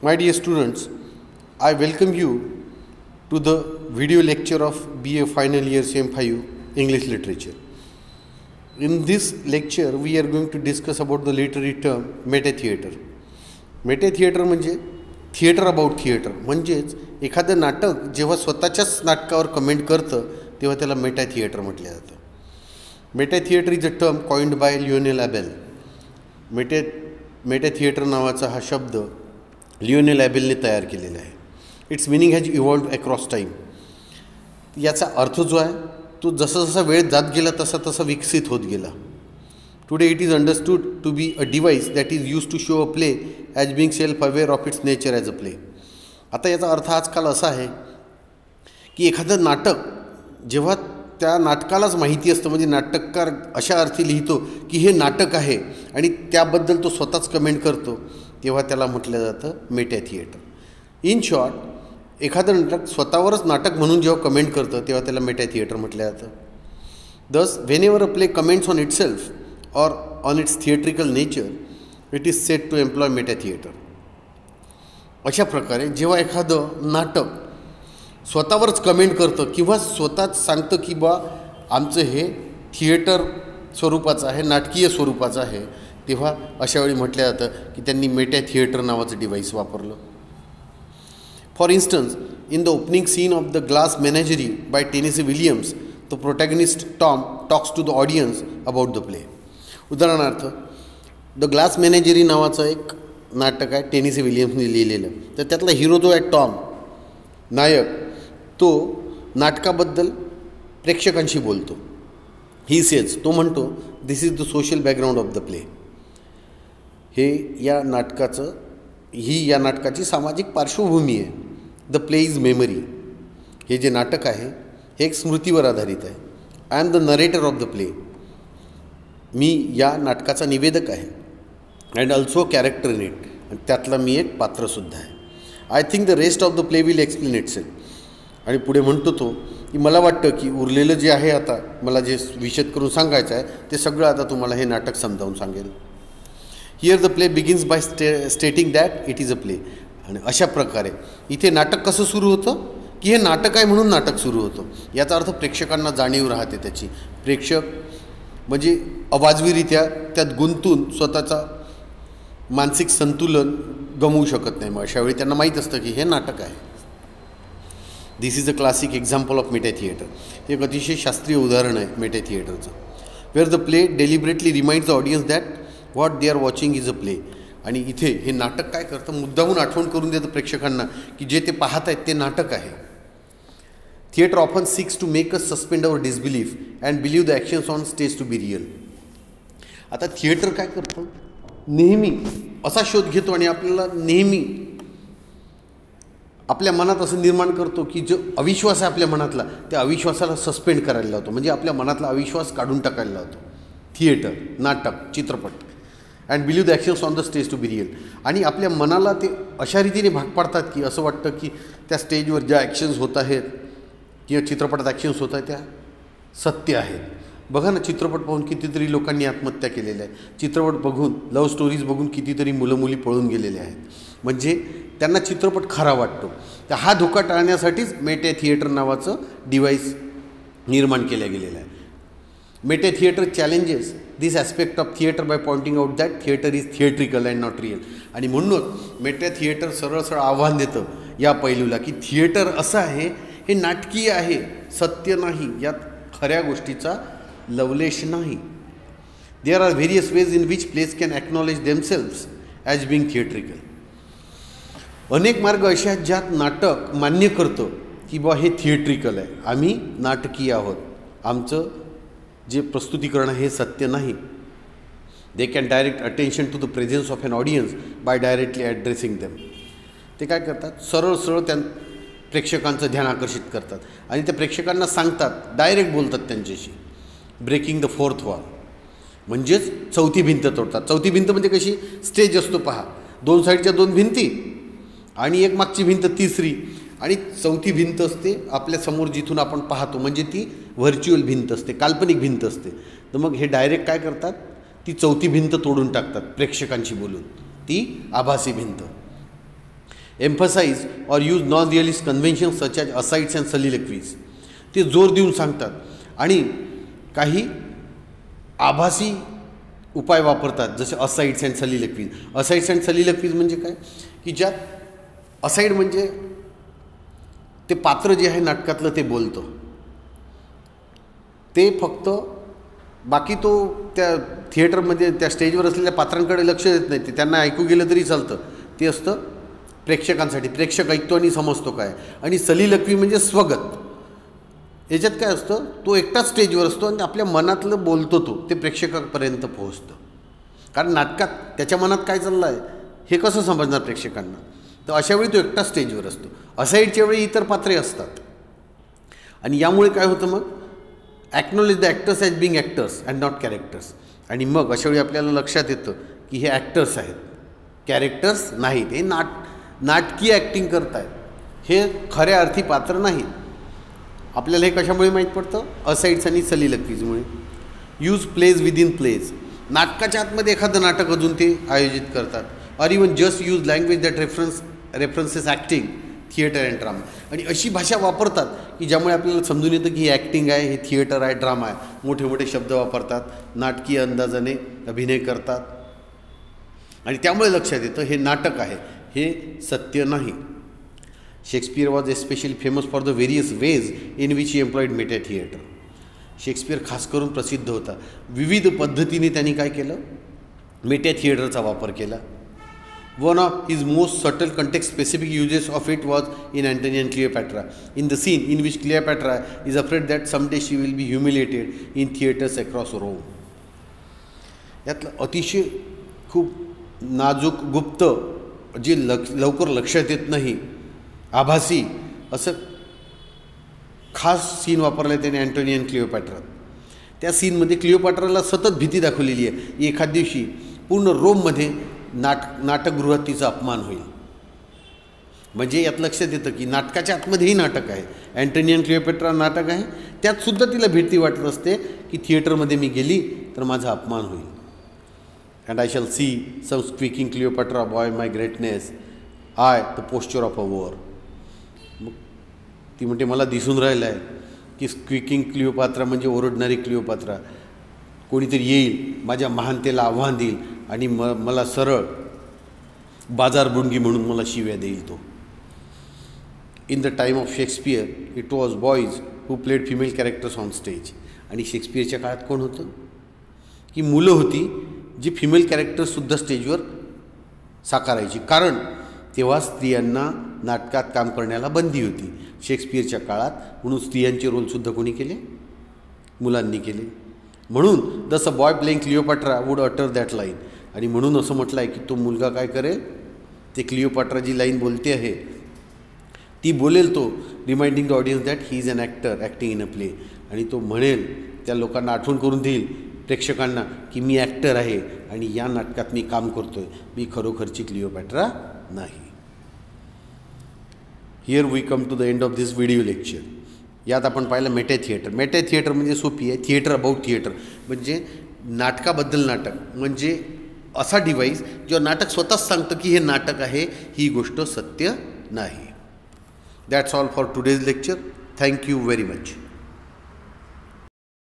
My dear students, I welcome you to the video lecture of BA Final Year CM5 English Literature. In this lecture, we are going to discuss about the literary term meta-theater. Meta-theater म्हणजे theatre about theatre, म्हणजेच एखादं नाटक जेव्हा स्वतःच्याच नाटकावर comment करतं तेव्हा त्याला meta theatre म्हटलं जातं. Meta theatre is a term coined by Lionel Abel. Meta theatre नावाचा हा शब्द लिओनेल ॲबेलने तयार केलेला आहे. It's meaning has evolved across time. याचा अर्थ जो आहे तो जसा जसा वेळ जात गेला तसा तसा विकसित होत गेला. Today it is understood to be a device that is use to show a play as being self aware of its nature as a play. आता याचा अर्थ आजकाल असा आहे की एखादं नाटक जेव्हा त्या नाटकालाच माहिती असतं, म्हणजे नाटककार अशा अर्थी लिहितो की हे नाटक आहे आणि त्याबद्दल तो स्वतःच कमेंट करतो, तेव्हा त्याला म्हटलं जातं मेटा-थिएटर. इन शॉर्ट, एखादं नाटक स्वतःवरच नाटक म्हणून जेव्हा कमेंट करतं तेव्हा त्याला मेटा-थिएटर म्हटलं जातं. दस whenever a play comments on itself or on its theatrical nature, it is said to employ meta-theater. अशा प्रकारे जेव्हा एखादं नाटक स्वतःवरच कमेंट करतं किंवा स्वतःच सांगतं की बा आमचं हे थिएटर स्वरूपाचं आहे, नाटकीय स्वरूपाचं आहे, तेव्हा अशा वेळी म्हटलं जातं की त्यांनी मेटा-थिएटर नावाचं डिव्हाइस वापरलं. For instance, in the opening scene of the Glass Menagerie by Tennessee Williams, the protagonist Tom talks to the audience about the play. उदाहरणार्थ, द ग्लास मेनेजरी नावाचं एक नाटक आहे, टेनेसी विलियम्सने लिहिलेलं. तर त्यातला हिरो जो आहे टॉम, नायक, तो नाटकाबद्दल प्रेक्षकांशी बोलतो. ही सेज, तो म्हणतो, this is the social background of the play. हे या नाटकाची सामाजिक पार्श्वभूमी आहे. The play is memory. हे जे नाटक आहे हे एक स्मृतीवर आधारित आहे. I am the narrator of the play. मी या नाटकाचा निवेदक आहे. And also character in it. आणि त्यातला मी एक पात्रसुद्धा आहे. I think the rest of the play will explain itself. आणि पुढे म्हणतो तो की मला वाटतं की उरलेलं जे आहे, आता मला जे विशद करून सांगायचं आहे ते सगळं आता तुम्हाला हे नाटक समजावून सांगेल. Here the play begins by stating that it is a play. आणि अशा प्रकारे इथे नाटक कसं सुरू होतं की हे नाटक आहे म्हणून नाटक सुरू होतं. याचा अर्थ प्रेक्षकांना जाणीव राहते त्याची. प्रेक्षक म्हणजे अवाजवीरित्या त्यात गुंतून स्वतःचा मानसिक संतुलन गमवू शकत नाही. मग अशावेळी त्यांना माहीत असतं की हे नाटक आहे. This is a classic example of meta theatre. हे एक अतिशय शास्त्रीय उदाहरण आहे मेटा-थिएटरचं. Where the play deliberately reminds the audience that what they are watching is a play. आणि इथे हे नाटक काय करतं, मुद्दाहून आठवण करून देतं प्रेक्षकांना की जे ते पाहत आहेत ते नाटक आहे. Theatre often seeks to make us suspend our disbelief and believe the actions on stage to be real. आता थिएटर काय करतं, नेहमी असा शोध घेतो आणि आपल्याला नेहमी आपल्या मनात असं निर्माण करतो की जो अविश्वास आहे आपल्या मनातला, त्या अविश्वासाला सस्पेंड करायला लावतो, म्हणजे आपल्या मनातला अविश्वास काढून टाकायला लावतो. थिएटर, नाटक, चित्रपट. And believe the actions on the stage to be real. आणि आपल्या मनाला ते अशा रीतीने भाग पाडतात की असं वाटतं की त्या स्टेजवर ज्या ॲक्शन्स होत आहेत किंवा चित्रपटात ॲक्शन्स होत आहेत त्या सत्य आहेत. बघा ना, चित्रपट पाहून कितीतरी लोकांनी आत्महत्या केलेल्या आहे. चित्रपट बघून, लव्ह स्टोरीज बघून कितीतरी मुलं मुली पळून गेलेले आहेत. म्हणजे त्यांना चित्रपट खरा वाटतो. तर हा धोका टाळण्यासाठीच मेटा-थिएटर नावाचं डिव्हाइस निर्माण केलं गेलेलं आहे. Metatheatre challenges this aspect of theatre by pointing out that theatre is theatrical and not real. आणि म्हणूनच मेटा-थिएटर सरळ सरळ आव्हान देतं या पैलूला की थिएटर असं आहे, हे नाटकीय आहे, सत्य नाही, यात खऱ्या गोष्टीचा लवलेश नाही. There are various ways in which plays can acknowledge themselves as being theatrical. अनेक मार्ग असे आहेत ज्यात नाटक मान्य करतं की बा हे थिएट्रिकल आहे, आम्ही नाटकीय आहोत, आमचं जे प्रस्तुतीकरण आहे हे सत्य नाही. They can direct attention to the presence of an audience by directly addressing them. ते काय करतात, सरळ सरळ प्रेक्षकांचं ध्यान आकर्षित करतात आणि त्या प्रेक्षकांना सांगतात, डायरेक्ट बोलतात त्यांच्याशी. ब्रेकिंग द फोर्थ वॉल, म्हणजेच चौथी भिंत तोडतात. चौथी भिंत म्हणजे कशी, स्टेज असतो पहा, दोन साईडच्या दोन भिंती आणि एक मागची भिंत तिसरी, आणि चौथी भिंत असते आपल्यासमोर जिथून आपण पाहतो, म्हणजे ती व्हर्च्युअल भिंत असते, काल्पनिक भिंत असते. तर मग हे डायरेक्ट काय करतात, ती चौथी भिंत तोडून टाकतात प्रेक्षकांशी बोलून, ती आभासी भिंत. Emphasise or use non realist convention such as asides and soliloquies. ते जोर देऊन सांगतात आणि काही आभासी उपाय वापरतात, जसे असाइड्स अँड सलिलक्वीज. असाइड्स अँड सलिलक्वीज म्हणजे काय, की ज्यात असाइड म्हणजे ते पात्र जे आहे नाटकातलं ते बोलतं, ते फक्त बाकी तो त्या थिएटरमध्ये त्या स्टेजवर असलेल्या पात्रांकडे लक्ष देत नाही, ते त्यांना ऐकू गेलं तरी चालतं. ते असतं प्रेक्षकांसाठी, प्रेक्षक ऐकतो आणि समजतो काय. आणि सलिलक्वी म्हणजे स्वगत. याच्यात काय असतं, तो एकटाच स्टेजवर असतो आणि आपल्या मनातलं बोलतो, तो ते प्रेक्षकापर्यंत पोहोचतं. कारण नाटकात त्याच्या मनात काय चाललं आहे हे कसं समजणार प्रेक्षकांना. तर अशावेळी तो एकटा स्टेजवर असतो. असाईडच्या वेळी इतर पात्रे असतात. आणि यामुळे काय होतं, मग acknowledge the actors as being actors and not characters. आणि मग अशावेळी आपल्याला लक्षात येतं की हे ॲक्टर्स आहेत, कॅरेक्टर्स नाहीत. हे नाटकी ॲक्टिंग करत आहेत, हे खऱ्या अर्थी पात्र नाहीत. आपल्याला हे कशामुळे माहीत पडतं, असाइड्स आणि सलिलक्वीजमुळे. Use plays within plays. नाटकाच्या आतमध्ये एखादं नाटक अजून ते आयोजित करतात. Or even just use language that references acting theatre and drama. आणि अशी भाषा वापरतात की ज्यामुळे आपल्याला समजून येतं की ही ॲक्टिंग आहे, हे थिएटर आहे, ड्रामा आहे. मोठे मोठे शब्द वापरतात, नाटकीय अंदाजाने अभिनय करतात आणि त्यामुळे लक्षात येतं हे नाटक आहे, हे सत्य नाही. Shakespeare was especially famous for the various ways in which he employed Meta theatre. Shakespeare खास करून प्रसिद्ध होता, विविध पद्धतीने त्यांनी काय केलं, मेटा थिएटरचा वापर केला. One of his most subtle context specific uses of it was in Antony and Cleopatra. In the scene in which Cleopatra is afraid that someday she will be humiliated in theatres across Rome. यातलं अतिशय खूप नाजूक, गुप्त, जे लवकर लक्षात येत नाही, आभासी असं खास सीन वापरलं आहे त्याने अँटोनी अँड क्लिओपॅट्रा. त्या सीनमध्ये क्लिओपॅट्राला सतत भीती दाखवलेली आहे, एखाद दिवशी पूर्ण रोममध्ये नाटकगृहात तिचा अपमान होईल. म्हणजे यात लक्षात येतं की नाटकाच्या आतमध्येही नाटक आहे. अँटोनी अँड क्लिओपॅट्रा नाटक आहे, त्यातसुद्धा तिला भीती वाटत असते की थिएटरमध्ये मी गेली तर माझा अपमान होईल. And I shall see some squeaking Cleopatra boy my greatness, I the posture of a whore. मग ती म्हणते मला दिसून राहिलं आहे की स्क्विकिंग क्लिओपॅट्रा म्हणजे ओरडणारी क्लिओपॅट्रा. कोणीतरी येईल, माझ्या महानतेला आव्हान देईल आणि मला सरळ बाजारबुणगी म्हणून मला शिव्या देईल तो. In the time of Shakespeare it was boys who played female characters on stage. आणि शेक्सपियरच्या काळात कोण होतं, की मुलं होती जी फिमेल कॅरेक्टर्ससुद्धा स्टेजवर साकारायची. कारण तेव्हा स्त्रियांना नाटकात काम करण्याला बंदी होती शेक्सपियरच्या काळात. म्हणून स्त्रियांचे रोलसुद्धा कोणी केले, मुलांनी केले. म्हणून thus a boy playing Cleopatra would utter that line. आणि म्हणून असं म्हटलं आहे की तो मुलगा काय करेल, ते क्लिओपॅट्रा जी लाईन बोलते आहे ती बोलेल, तो reminding the audience that he is an actor acting in a play. आणि तो म्हणेल, त्या लोकांना आठवण करून देईल प्रेक्षकांना की मी ॲक्टर आहे आणि या नाटकात मी काम करतो आहे, मी खरोखरची क्लिओपॅट्रा नाही. Here we come to the end of this video lecture. यात आपण पाहिलं मेटा थिएटर. मेटा थिएटर म्हणजे सोपी आहे, थिएटर अबाउट थिएटर म्हणजे नाटकाबद्दल नाटक. म्हणजे असा डिव्हाइस जो नाटक स्वतःच सांगतं की हे नाटक आहे, ही गोष्ट सत्य नाही. That's all for today's lecture. Thank you very much.